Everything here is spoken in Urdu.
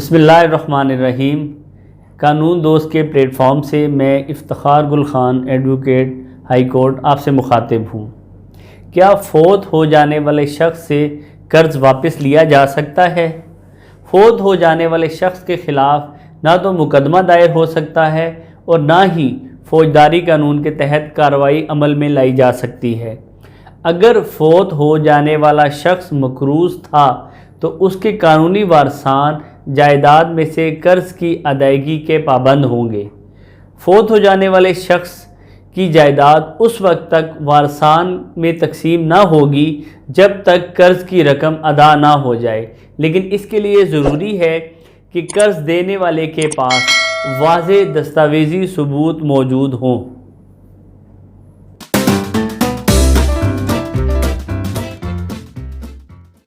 بسم اللہ الرحمن الرحیم۔ قانون دوست کے پلیٹ فارم سے میں افتخار گل خان ایڈوکیٹ ہائی کورٹ آپ سے مخاطب ہوں۔ کیا فوت ہو جانے والے شخص سے قرض واپس لیا جا سکتا ہے؟ فوت ہو جانے والے شخص کے خلاف نہ تو مقدمہ دائر ہو سکتا ہے اور نہ ہی فوجداری قانون کے تحت کارروائی عمل میں لائی جا سکتی ہے۔ اگر فوت ہو جانے والا شخص مقروض تھا تو اس کے قانونی وارثان جائیداد میں سے قرض کی ادائیگی کے پابند ہوں گے۔ فوت ہو جانے والے شخص کی جائیداد اس وقت تک وارثان میں تقسیم نہ ہوگی جب تک قرض کی رقم ادا نہ ہو جائے، لیکن اس کے لیے ضروری ہے کہ قرض دینے والے کے پاس واضح دستاویزی ثبوت موجود ہوں۔